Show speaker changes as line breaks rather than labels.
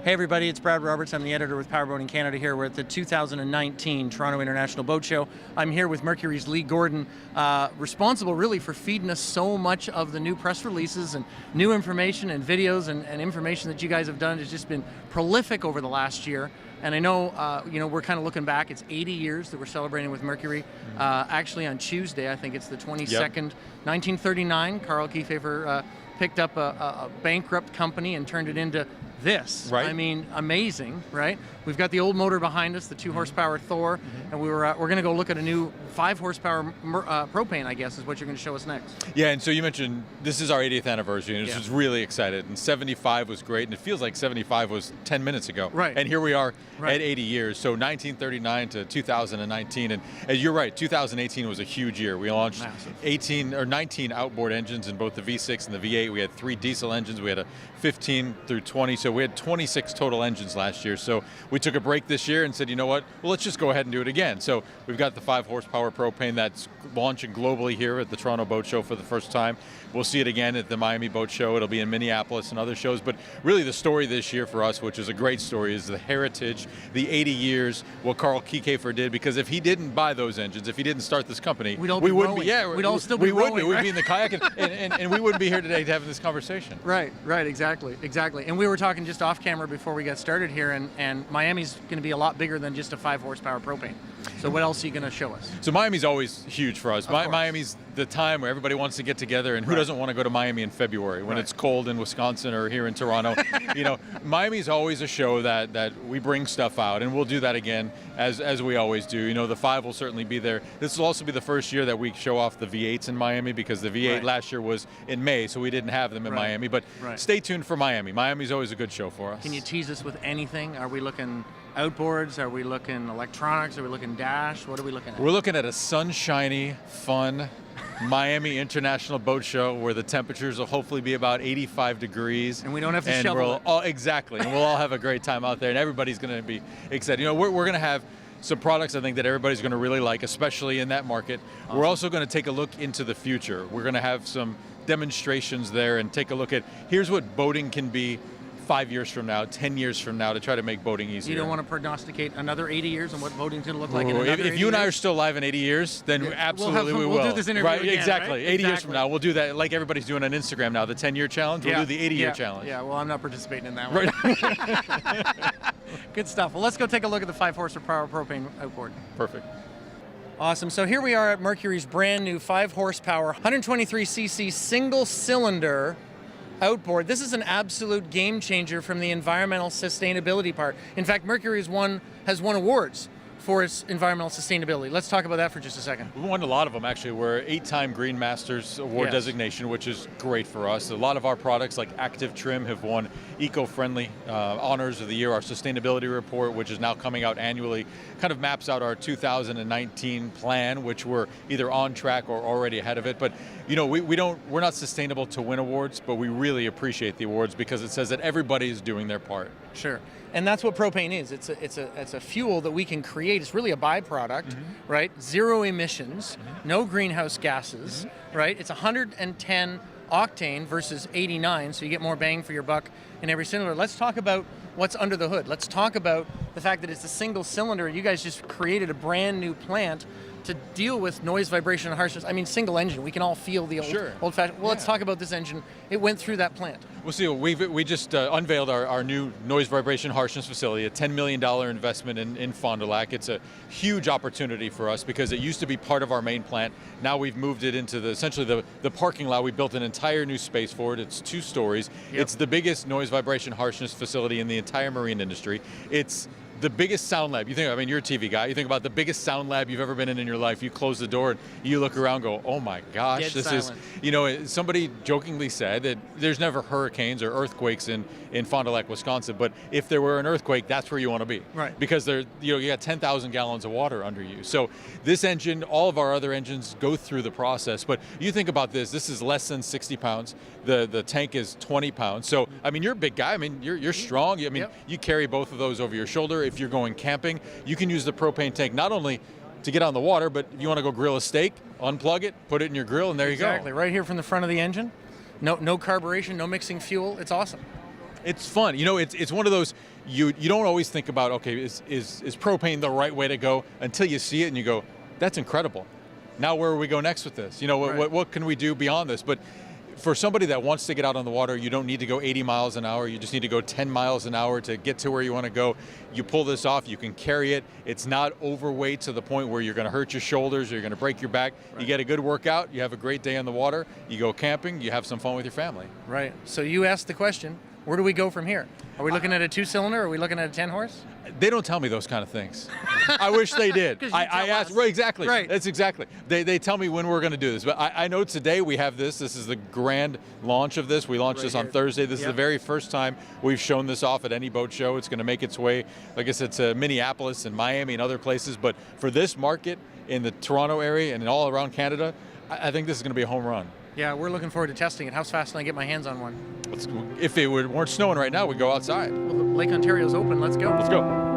Hey everybody, it's Brad Roberts. I'm the editor with Powerboating Canada here. We're at the 2019 Toronto International Boat Show. I'm here with Mercury's Lee Gordon, responsible really for feeding us so much of the new press releases and new information and videos and information that you guys have done. Has just been prolific over the last year. And I know, we're kind of looking back. It's 80 years that we're celebrating with Mercury. Actually on Tuesday, I think it's the 22nd, 1939, Carl Kiefer picked up a bankrupt company and turned it into this.
Right.
I mean, amazing, right? We've got the old motor behind us, the 2 horsepower Thor, and we're going to go look at a new 5 horsepower propane, I guess, is what you're going to show us next.
Yeah, and so you mentioned this is our 80th anniversary, and just really excited. And 75 was great, and it feels like 75 was 10 minutes ago.
Right.
And here we are at 80 years, so 1939 to 2019. And you're right, 2018 was a huge year. We launched 19 outboard engines in both the V6 and the V8. We had 3 diesel engines. We had a 15 through 20, so we had 26 total engines last year. So we took a break this year and said, you know what, well, let's just go ahead and do it again. So we've got the 5 horsepower propane that's launching globally here at the Toronto Boat Show for the first time. We'll see it again at the Miami Boat Show. It'll be in Minneapolis and other shows. But really the story this year for us, which is a great story, is the heritage, the 80 years, what Carl Kiefer did. Because if he didn't buy those engines, if he didn't start this company,
we'd all be
wouldn't
rowing.
be.
We'd all still be rowing.
We'd be in the kayak, and we wouldn't be here today having this conversation.
Right, exactly. And we were talking just off camera before we got started here, and Miami's going to be a lot bigger than just a 5 horsepower propane. So what else are you going to show us?
So Miami's always huge for us. Miami's the time where everybody wants to get together, and who doesn't want to go to Miami in February when it's cold in Wisconsin or here in Toronto? Miami's always a show that we bring stuff out, and we'll do that again as we always do. The 5 will certainly be there. This will also be the first year that we show off the V8s in Miami, because the V8 last year was in May, so we didn't have them in Miami. But stay tuned for Miami. Miami's always a good show for us.
Can you tease us with anything? Are we looking outboards? Are we looking electronics? Are we looking dash? What are we looking at?
We're looking at a sunshiny, fun Miami International Boat Show where the temperatures will hopefully be about 85 degrees.
And we don't have to shovel it.
Exactly. And we'll all have a great time out there, and everybody's going to be excited. We're going to have some products I think that everybody's going to really like, especially in that market. Awesome. We're also going to take a look into the future. We're going to have some demonstrations there and take a look at here's what boating can be 5 years from now, 10 years from now, to try to make boating easier.
You don't want to prognosticate another 80 years and what boating's going to look like in another 80 years?
If you and I are still alive in 80 years, then absolutely we will.
We'll do this interview again,
exactly.
Right?
80 years from now, we'll do that like everybody's doing on Instagram now, the 10-year challenge. We'll do the 80-year challenge.
Yeah, well, I'm not participating in that one. Good stuff. Well, let's go take a look at the 5 horsepower propane outboard.
Perfect.
Awesome. So here we are at Mercury's brand new 5 horsepower, 123cc single cylinder outboard. This is an absolute game changer from the environmental sustainability part. In fact, Mercury has won awards for its environmental sustainability. Let's talk about that for just a second.
We won a lot of them, actually. We're 8-time Green Masters Award designation, which is great for us. A lot of our products, like Active Trim, have won eco-friendly honors of the year. Our sustainability report, which is now coming out annually, kind of maps out our 2019 plan, which we're either on track or already ahead of it. But we're not sustainable to win awards, but we really appreciate the awards because it says that everybody is doing their part.
Sure. And that's what propane is. It's a fuel that we can create. It's really a byproduct, right? 0 emissions, no greenhouse gases, right? It's 110 octane versus 89, so you get more bang for your buck in every cylinder. Let's talk about what's under the hood. Let's talk about the fact that it's a single cylinder. You guys just created a brand new plant to deal with noise, vibration, and harshness. I mean, single engine. We can all feel the old-fashioned. Well, let's talk about this engine. It went through that plant.
Well, see, we just unveiled our new noise, vibration, harshness facility, a $10 million investment in Fond du Lac. It's a huge opportunity for us because it used to be part of our main plant. Now we've moved it into essentially the parking lot. We built an entire new space for it. It's 2 stories. Yep. It's the biggest noise, vibration, harshness facility in the entire marine industry. It's the biggest sound lab. You're a TV guy. You think about the biggest sound lab you've ever been in your life. You close the door and you look around and go, oh my gosh,
Dead silence.
Somebody jokingly said that there's never hurricanes or earthquakes in Fond du Lac, Wisconsin, but if there were an earthquake, that's where you want to be.
Right.
Because you got 10,000 gallons of water under you. So this engine, all of our other engines go through the process, but you think about this is less than 60 pounds. The tank is 20 pounds. So, you're a big guy. You're strong. You carry both of those over your shoulder. If you're going camping, you can use the propane tank not only to get on the water, but if you want to go grill a steak, unplug it, put it in your grill, and there you go.
Exactly, right here from the front of the engine. No carburation, no mixing fuel. It's awesome.
It's fun. You know, it's one of those, you don't always think about, okay, is propane the right way to go until you see it and you go, that's incredible. Now where do we go next with this? You know,
Right.
what can we do beyond this? But for somebody that wants to get out on the water, you don't need to go 80 miles an hour. You just need to go 10 miles an hour to get to where you want to go. You pull this off, you can carry it. It's not overweight to the point where you're going to hurt your shoulders or you're going to break your back.
Right.
You get a good workout, you have a great day on the water, you go camping, you have some fun with your family.
Right. So you asked the question, where do we go from here? Are we looking at a 2-cylinder? Are we looking at a 10-horse?
They don't tell me those kind of things. I wish they did.
'Cause you
I
tell
asked,
us.
right, exactly.
Right.
That's exactly. They tell me when we're going to do this. But I know today we have this. This is the grand launch of this. We launched
Right
this on
here.
Thursday. This is
Yep.
the very first time we've shown this off at any boat show. It's going to make its way, like I said, to Minneapolis and Miami and other places. But for this market in the Toronto area and all around Canada, I think this is going to be a home run.
Yeah, we're looking forward to testing it. How fast can I get my hands on one?
If it weren't snowing right now, we'd go outside.
Well, Lake Ontario's open. Let's go.
Let's go.